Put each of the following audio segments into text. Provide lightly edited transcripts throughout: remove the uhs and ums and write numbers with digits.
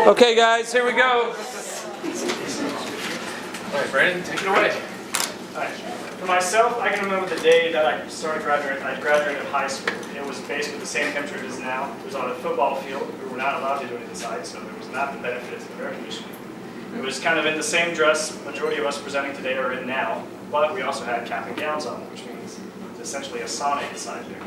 Okay, guys, here we go. All right, Brandon, take it away. All right. For myself, I can remember the day that I graduated high school. It was basically the same temperature it is now. It was on a football field. We were not allowed to do it inside, so there was not the benefits of air conditioning. It was kind of in the same dress majority of us presenting today are in now, but we also had cap and gowns on, which means it's essentially a sauna inside there.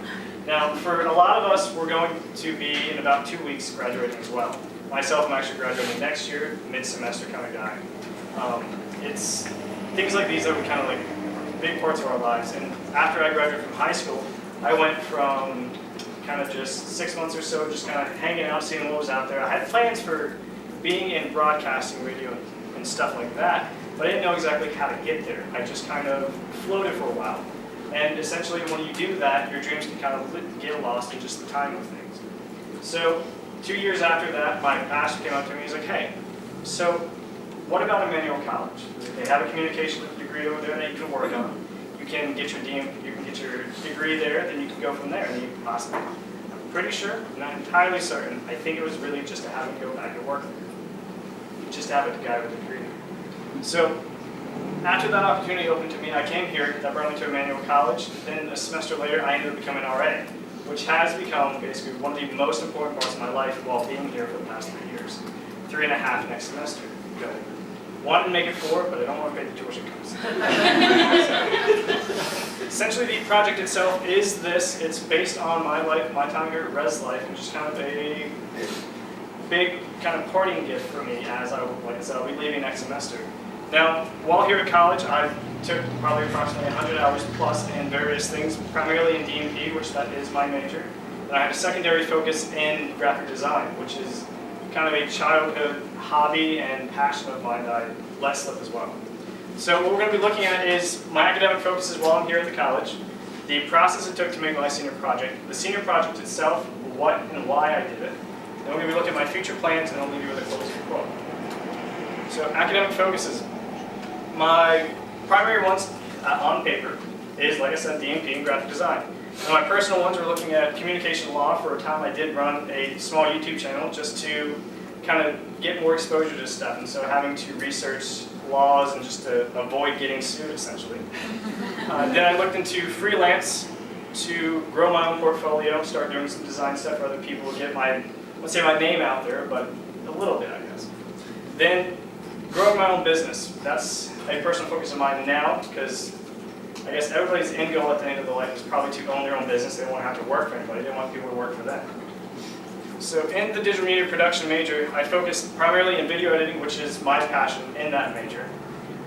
Now, for a lot of us, we're going to be in about 2 weeks graduating as well. Myself, I'm actually graduating next year, mid-semester kind of guy. It's things like these that were kind of like big parts of our lives. And after I graduated from high school, I went from kind of just 6 months or so, just kind of hanging out, seeing what was out there. I had plans for being in broadcasting, radio, and stuff like that, but I didn't know exactly how to get there. I just kind of floated for a while. And essentially, when you do that, your dreams can kind of get lost in just the time of things. So 2 years after that, my pastor came up to me and he's like, hey, so what about Emmanuel College? They have a communication degree over there that you can work on. You can get your degree there, then you can go from there, and you can possibly. I'm pretty sure, not entirely certain, I think it was really just to have him go back and work there. Just to have a guy with a degree. So after that opportunity opened to me, I came here at Burlington Emmanuel College. Then a semester later, I ended up becoming an RA, which has become basically one of the most important parts of my life while being here for the past 3 years. 3.5 next semester. Go. Wanted to make it 4, but I don't want to pay the tuition costs. Essentially, the project itself is this. It's based on my life, my time here at Res Life, which is kind of a big kind of parting gift for me as like I said, I'll be leaving next semester. Now, while here at college, I took probably approximately 100 hours plus in various things, primarily in D&P, which that is my major. And I had a secondary focus in graphic design, which is kind of a childhood hobby and passion of mine that I let slip as well. So what we're going to be looking at is my academic focuses while I'm here at the college, the process it took to make my senior project, the senior project itself, what and why I did it. Then we're going to be looking at my future plans, and I'll leave you with a closing quote. So academic focuses. My primary ones on paper is, like I said, D&P and graphic design. And my personal ones are looking at communication law. For a time I did run a small YouTube channel just to kind of get more exposure to stuff, and so having to research laws and just to avoid getting sued, essentially. Then I looked into freelance to grow my own portfolio, start doing some design stuff for other people, get my, let's say my name out there, but a little bit, I guess. Then growing my own business. That's a personal focus of mine now, because I guess everybody's end goal at the end of their life is probably to own their own business. They don't want to have to work for anybody. They don't want people to work for them. So in the digital media production major, I focused primarily in video editing, which is my passion in that major.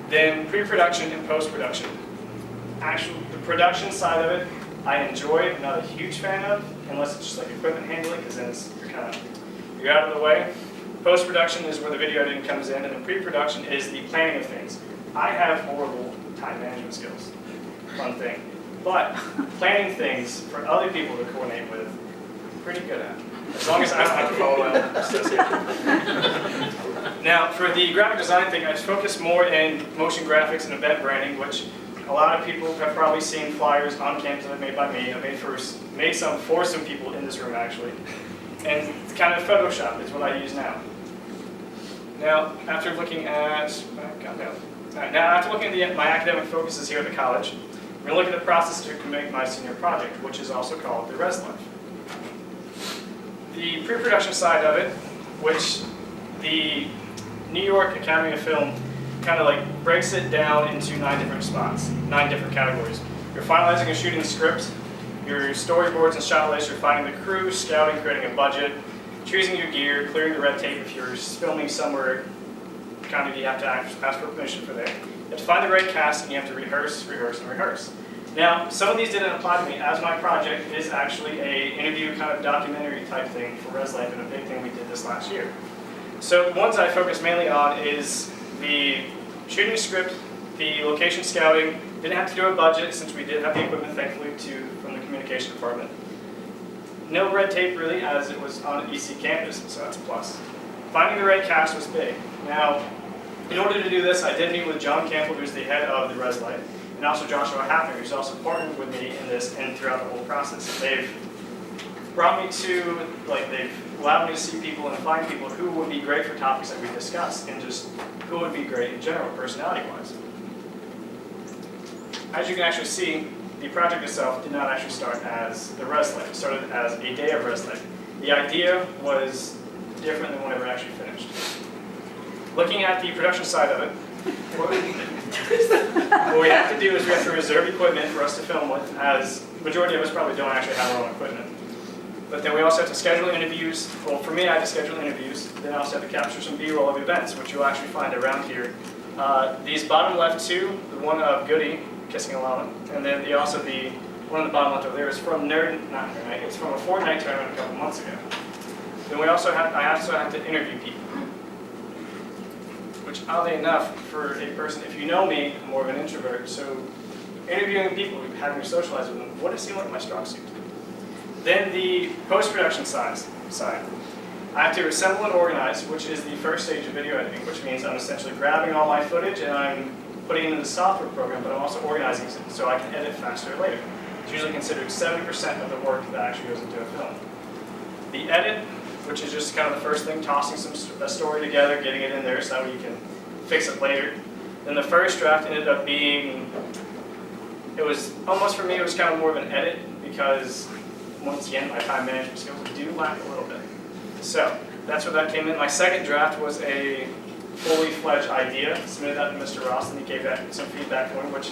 Then pre-production and post-production. Actually, the production side of it, I enjoy, not a huge fan of, unless it's just like equipment handling, because then you're out of the way. Post-production is where the video editing comes in, and the pre-production is the planning of things. I have horrible time management skills, fun thing. But planning things for other people to coordinate with, I'm pretty good at. As long as I don't have to follow them. Now, for the graphic design thing, I just focus more in motion graphics and event branding, which a lot of people have probably seen flyers on campus that are made by me. I made some for some people in this room, actually. And kind of Photoshop is what I use now. Now, after looking at, my academic focuses here at the college, we're going to look at the process to make my senior project, which is also called the Res Life. The pre-production side of it, which the New York Academy of Film kind of like breaks it down into 9 different spots, 9 different categories. You're finalizing and shooting the script, your storyboards and shot lists, you're finding the crew, scouting, creating a budget, choosing your gear, clearing the red tape if you're filming somewhere, kind of you have to ask for permission for that. You have to find the right cast, and you have to rehearse, rehearse, and rehearse. Now, some of these didn't apply to me, as my project is actually a interview kind of documentary type thing for Res Life, and a big thing we did this last year. So the ones I focus mainly on is the shooting script, the location scouting. Didn't have to do a budget since we did have the equipment, thankfully, from the communication department. No red tape really, as it was on an EC campus, so that's a plus. Finding the right cast was big. Now, in order to do this, I did meet with John Campbell, who's the head of the Res Life, and also Joshua Hapner, who's also partnered with me in this and throughout the whole process. They've brought me to, they've allowed me to see people and find people who would be great for topics that we discuss, and just who would be great in general, personality-wise. As you can actually see, the project itself did not actually start as the Res Life. It started as a day of Res Life. The idea was different than whenever it actually finished. Looking at the production side of it, what we have to do is we have to reserve equipment for us to film with, as the majority of us probably don't actually have our own equipment. But then we also have to schedule interviews. Well, for me, I have to schedule interviews. Then I also have to capture some B-roll of events, which you'll actually find around here. These bottom left two, the one of Goody, kissing a llama, and then also the one on the bottom left over there is from Nerd Night. It's from a Fortnite tournament a couple months ago. Then I also have to interview people. Which, oddly enough, for a person, if you know me, I'm more of an introvert, so interviewing people, having to socialize with them, wouldn't seem like my strong suit. Then the post-production side. I have to assemble and organize, which is the first stage of video editing, which means I'm essentially grabbing all my footage and I'm putting it in the software program, but I'm also organizing it so I can edit faster later. It's usually considered 70% of the work that actually goes into a film. The edit, which is just kind of the first thing, tossing a story together, getting it in there so that you can fix it later. Then the first draft ended up being, it was almost for me, it was kind of more of an edit because once again, my time management skills do lack a little bit. So that's where that came in. My second draft was a fully fledged idea. Submitted that to Mr. Ross, and he gave that some feedback for me, which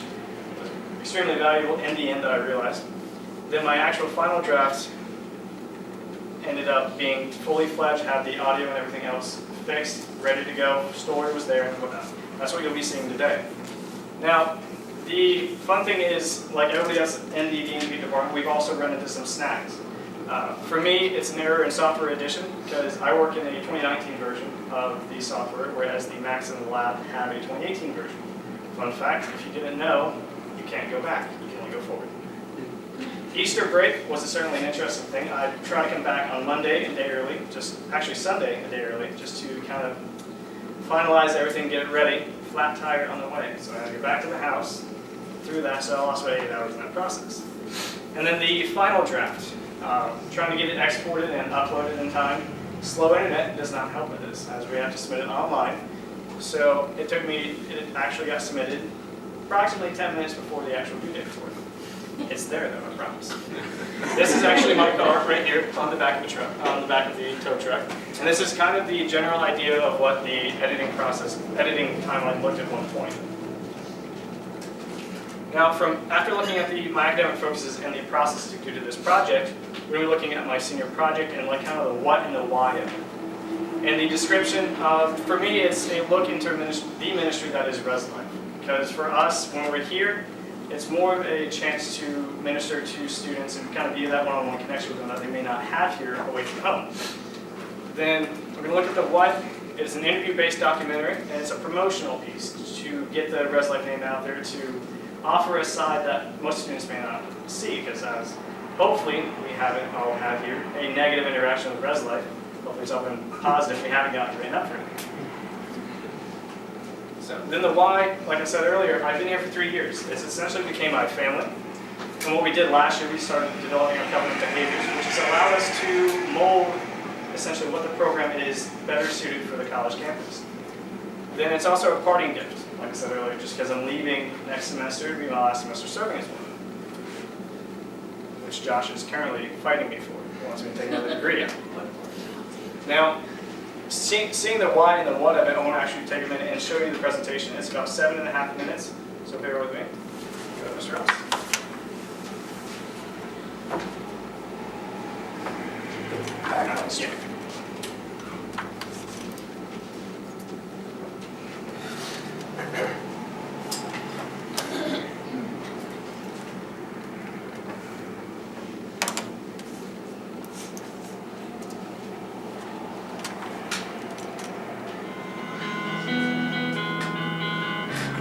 was extremely valuable in the end that I realized. Then my actual final draft ended up being fully fledged, had the audio and everything else fixed, ready to go, story was there and whatnot. That's what you'll be seeing today. Now, the fun thing is, like everybody else in the D&D department, we've also run into some snags. For me, it's an error in software edition because I work in a 2019 version of the software, whereas the Max in the lab have a 2018 version. Fun fact, if you didn't know, you can't go back, you can only go forward. Easter break was certainly an interesting thing. I tried to come back on Monday a day early, actually Sunday a day early, just to kind of finalize everything, get it ready, flat tire on the way. So I had to go back to the house, through that, so I lost about 8 hours in that process. And then the final draft, trying to get it exported and uploaded in time. Slow internet does not help with this, as we have to submit it online. So it actually got submitted approximately 10 minutes before the actual due date for it. It's there though, I promise. This is actually my car right here on the back of the truck, on the back of the tow truck. And this is kind of the general idea of what the editing timeline looked at one point. Now, after looking at my academic focuses and the process due to this project, we're going to be looking at my senior project and like kind of the what and the why of it. And the description, for me, it's a look into the ministry that is Res Life. Because for us, when we're here, it's more of a chance to minister to students and kind of be that one-on-one connection with them that they may not have here away from home. Then we're going to look at the what. It's an interview-based documentary, and it's a promotional piece to get the Res Life name out there, to offer a side that most students may not see, because as hopefully we all have here a negative interaction with Res Life. Hopefully it's all been positive. We haven't gotten written up for anything. So then the why, like I said earlier, I've been here for 3 years. It's essentially became my family. And what we did last year, we started developing our covenant behaviors, which has allowed us to mold essentially what the program is better suited for the college campus. Then it's also a parting gift, like I said earlier, just because I'm leaving next semester to be my last semester serving as one, which Josh is currently fighting me for. He wants me to take another degree. Now, seeing the why and the what of it, I want to actually take a minute and show you the presentation. It's about 7.5 minutes, so bear with me. Go to Mr. Ross. Yeah.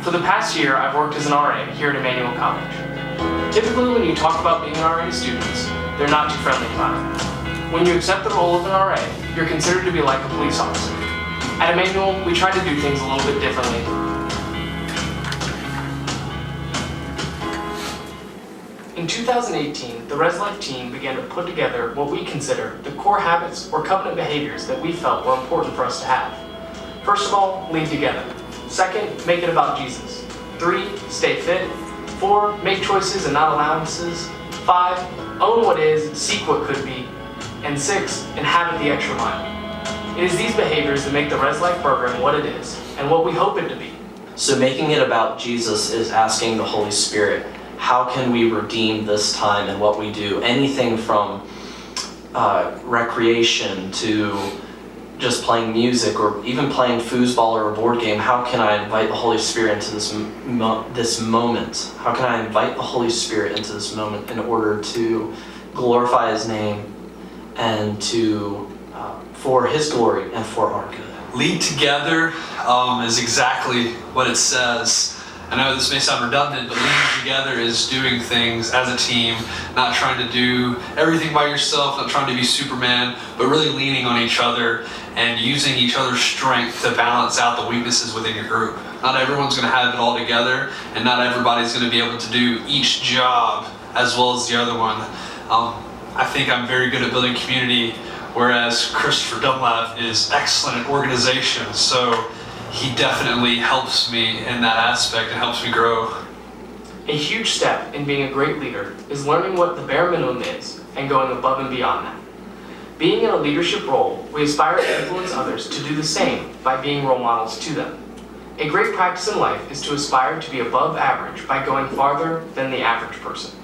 For the past year, I've worked as an RA here at Emmanuel College. Typically, when you talk about being an RA to students, they're not too friendly about it. When you accept the role of an RA, you're considered to be like a police officer. At Emmanuel, we try to do things a little bit differently. In 2018, the Res Life team began to put together what we consider the core habits or covenant behaviors that we felt were important for us to have. First of all, lead together. Second, make it about Jesus. 3, stay fit. 4, make choices and not allowances. 5, own what is, seek what could be. And 6, inhabit the extra mile. It is these behaviors that make the Res Life program what it is and what we hope it to be. So making it about Jesus is asking the Holy Spirit, how can we redeem this time and what we do? Anything from recreation to just playing music or even playing foosball or a board game. How can I invite the Holy Spirit into this moment? How can I invite the Holy Spirit into this moment in order to glorify His name and to for His glory and for our good? Lead together is exactly what it says. I know this may sound redundant, but leading together is doing things as a team, not trying to do everything by yourself, not trying to be Superman, but really leaning on each other and using each other's strength to balance out the weaknesses within your group. Not everyone's going to have it all together, and not everybody's going to be able to do each job as well as the other one. I think I'm very good at building community, whereas Christopher Dunlap is excellent at organization. So he definitely helps me in that aspect and helps me grow. A huge step in being a great leader is learning what the bare minimum is and going above and beyond that. Being in a leadership role, we aspire to influence others to do the same by being role models to them. A great practice in life is to aspire to be above average by going farther than the average person.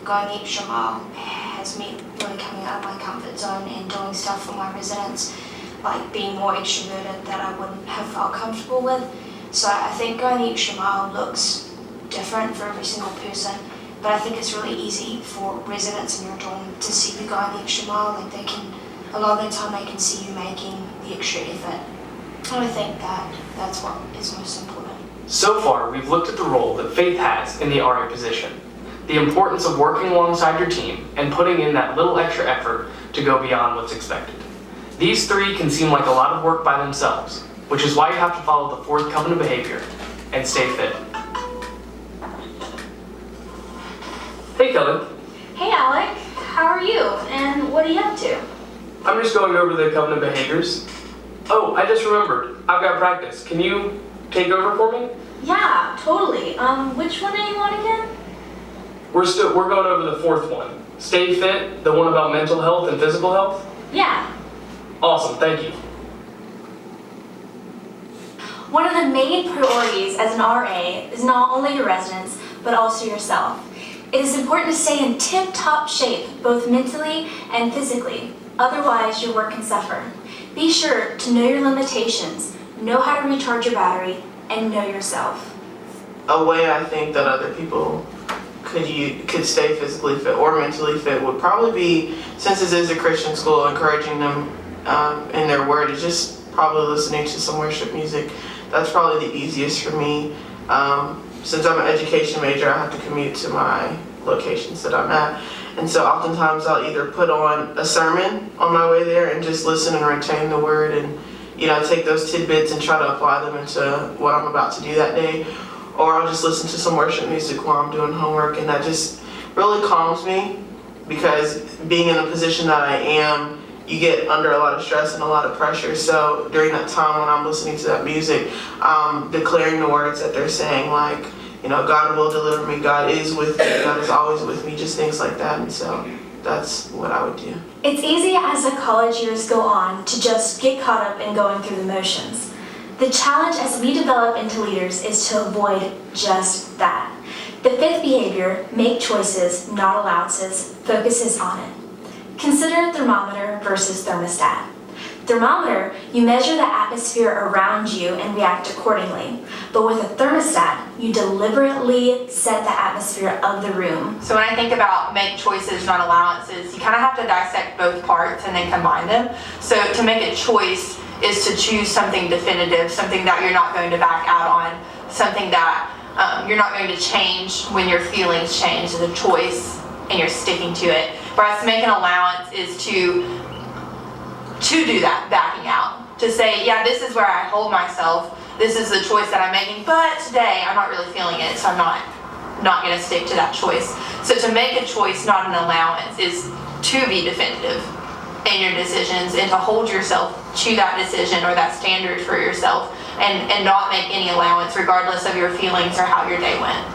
Going the extra mile has meant really coming out of my comfort zone and doing stuff for my residents, like being more extroverted that I wouldn't have felt comfortable with. So I think going the extra mile looks different for every single person, but I think it's really easy for residents in your dorm to see you going the extra mile. Like a lot of the time they can see you making the extra effort. And I think that's what is most important. So far, we've looked at the role that faith has in the RA position, the importance of working alongside your team and putting in that little extra effort to go beyond what's expected. These 3 can seem like a lot of work by themselves, which is why you have to follow the 4th covenant behavior and stay fit. Hey Kelly. Hey Alec, how are you? And what are you up to? I'm just going over the covenant behaviors. Oh, I just remembered. I've got practice. Can you take over for me? Yeah, totally. Which one are you on again? We're going over the 4th one. Stay fit, the one about mental health and physical health? Yeah. Awesome, thank you. One of the main priorities as an RA is not only your residents, but also yourself. It is important to stay in tip-top shape, both mentally and physically. Otherwise, your work can suffer. Be sure to know your limitations, know how to recharge your battery, and know yourself. A way I think that other people could stay physically fit or mentally fit would probably be, since this is a Christian school, encouraging them in their word is just probably listening to some worship music. That's probably the easiest for me. Since I'm an education major, I have to commute to my locations that I'm at. And so oftentimes I'll either put on a sermon on my way there and just listen and retain the word and, take those tidbits and try to apply them into what I'm about to do that day. Or I'll just listen to some worship music while I'm doing homework, and that just really calms me, because being in the position that I am, you get under a lot of stress and a lot of pressure. So during that time when I'm listening to that music, declaring the words that they're saying, like, God will deliver me, God is with me, God is always with me, just things like that. And so that's what I would do. It's easy as the college years go on to just get caught up in going through the motions. The challenge as we develop into leaders is to avoid just that. The 5th behavior, make choices, not allowances, focuses on it. Consider thermometer versus thermostat. Thermometer, you measure the atmosphere around you and react accordingly. But with a thermostat, you deliberately set the atmosphere of the room. So when I think about make choices, not allowances, you kind of have to dissect both parts and then combine them. So to make a choice is to choose something definitive, something that you're not going to back out on, something that you're not going to change when your feelings change. It's a choice and you're sticking to it. Whereas to make an allowance is to do that, backing out. To say, yeah, this is where I hold myself, this is the choice that I'm making, but today I'm not really feeling it, so I'm not not going to stick to that choice. So to make a choice, not an allowance, is to be definitive in your decisions and to hold yourself to that decision or that standard for yourself, and not make any allowance regardless of your feelings or how your day went.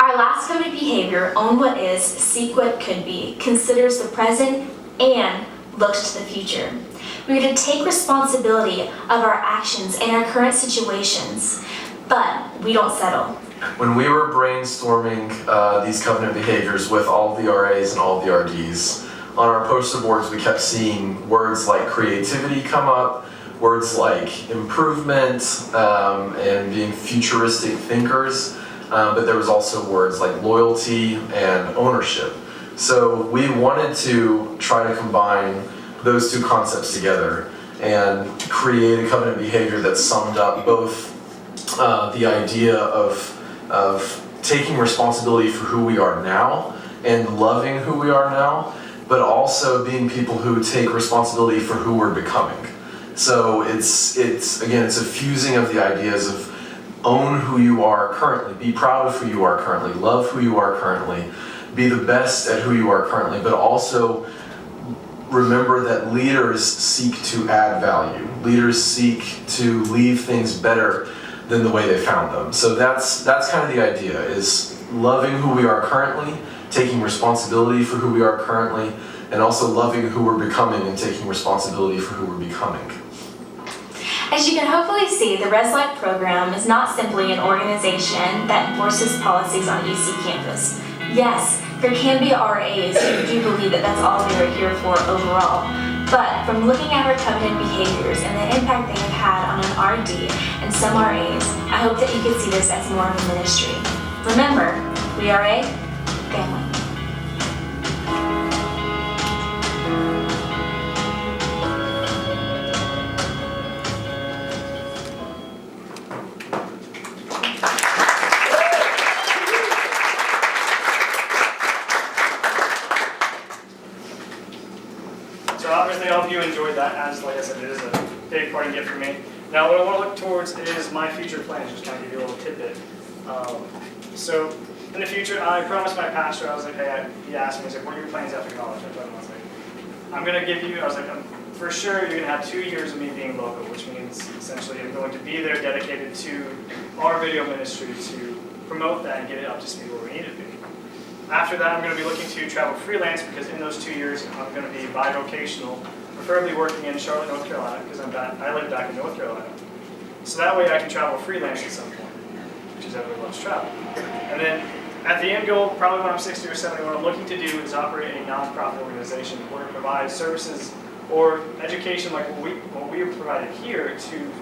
Our last code of behavior, own what is, seek what could be, considers the present, and looks to the future. We are to take responsibility of our actions and our current situations, but we don't settle. When we were brainstorming these covenant behaviors with all of the RAs and all of the RDs, on our poster boards we kept seeing words like creativity come up, words like improvement, and being futuristic thinkers, but there was also words like loyalty and ownership. So we wanted to try to combine those two concepts together and create a covenant behavior that summed up both the idea of taking responsibility for who we are now and loving who we are now, but also being people who take responsibility for who we're becoming. So it's a fusing of the ideas of own who you are currently, be proud of who you are currently, love who you are currently, be the best at who you are currently, but also remember that leaders seek to add value. Leaders seek to leave things better than the way they found them. So that's kind of the idea, is loving who we are currently, taking responsibility for who we are currently, and also loving who we're becoming and taking responsibility for who we're becoming. As you can hopefully see, the Res Life program is not simply an organization that enforces policies on UC campus. Yes, there can be RAs who do believe that that's all they are here for overall. But from looking at our covenant behaviors and the impact they have had on an RD and some RAs, I hope that you can see this as more of a ministry. Remember, we are a family. So obviously I hope you enjoyed that, as like I said, it is a big parting gift for me. Now what I want to look towards is my future plans, just kind of give you a little tidbit. So in the future, I promised my pastor, I was like, hey, he asked me, he's like, what are your plans after college? I told him, I was like, I'm going to give you, I was like, for sure you're going to have 2 years of me being local, which means essentially I'm going to be there dedicated to our video ministry to promote that and get it up to speed where we need it to be. After that, I'm going to be looking to travel freelance because in those 2 years, I'm going to be bivocational, preferably working in Charlotte, North Carolina, because I live back in North Carolina. So that way I can travel freelance at some point, which is everyone loves travel. And then at the end goal, probably when I'm 60 or 70, what I'm looking to do is operate a nonprofit organization where it provides services or education like what we have provided here to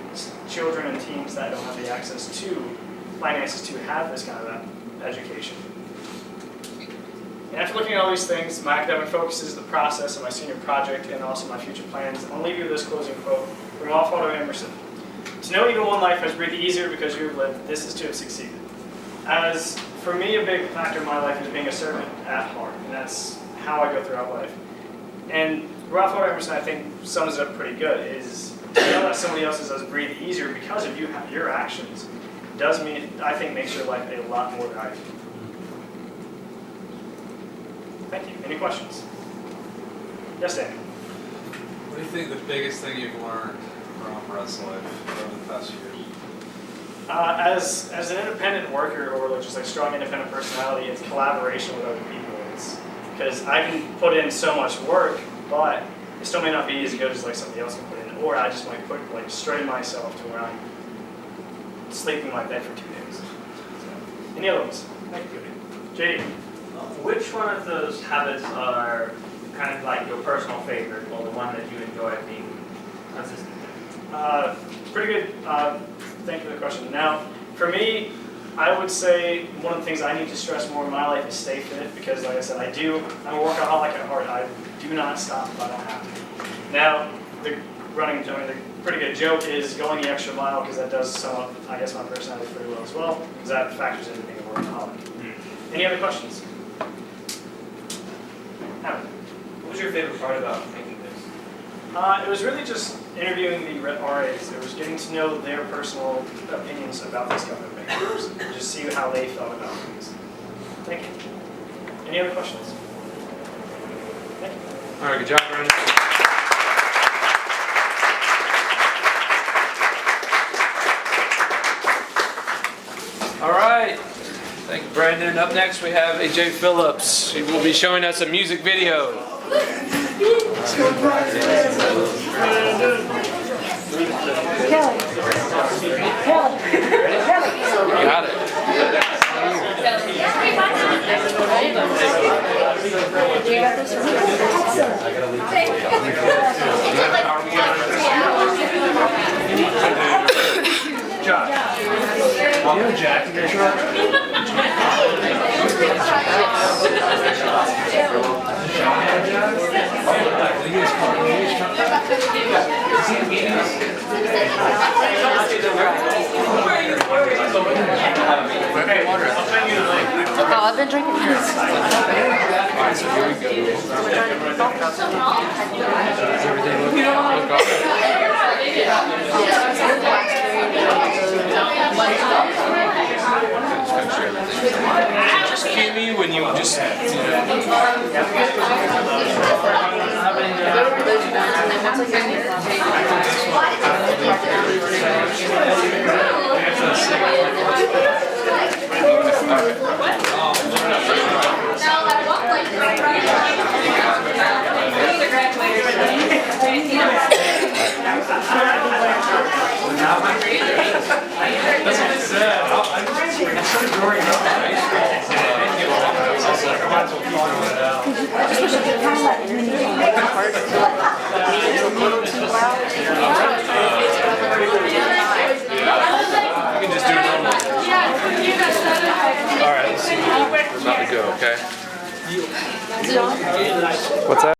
children and teens that don't have the access to finances to have this kind of education. And after looking at all these things, my academic focus is the process of my senior project and also my future plans. I'll leave you with this closing quote from Ralph Waldo Emerson. To know even one life has breathed easier because you have lived, this is to have succeeded. As for me, a big factor in my life is being a servant at heart, and that's how I go throughout life. And Ralph Waldo Emerson, I think, sums it up pretty good, is to know that somebody else's has breathed easier because of your actions does mean, I think, makes your life a lot more valuable. Thank you. Any questions? Yes, Dan? What do you think the biggest thing you've learned from Res Life over the past years? As an independent worker or just like strong independent personality, it's collaboration with other people. It's because I can put in so much work, but it still may not be as good as like somebody else can put in, or I just might put like strain myself to where I'm sleeping in my bed for 2 days. So, any other ones? Thank you, JD. Which one of those habits are kind of like your personal favorite, or the one that you enjoy being consistent with? Pretty good. Thank you for the question. Now, for me, I would say one of the things I need to stress more in my life is stay fit, because like I said, I'm a workaholic at heart. I do not stop if I don't have to. Now, the pretty good joke is going the extra mile, because that does sum up, I guess, my personality pretty well as well, because that factors into being a workaholic. Any other questions? What was your favorite part about making this? It was really just interviewing the RAs. It was getting to know their personal opinions about these covenant behaviors, and just see how they felt about things. Thank you. Any other questions? Thank you. All right, good job, Brandon. All right. Thank you, Brandon. Up next, we have AJ Phillips. He will be showing us a music video. You got it. Josh. You know Jack in your truck? Oh, I've been drinking this. Alright, so here we go. Just cue me when you just, That's what it said. You can just do it normal. Alright, let's see. We're about to go, okay? What's that?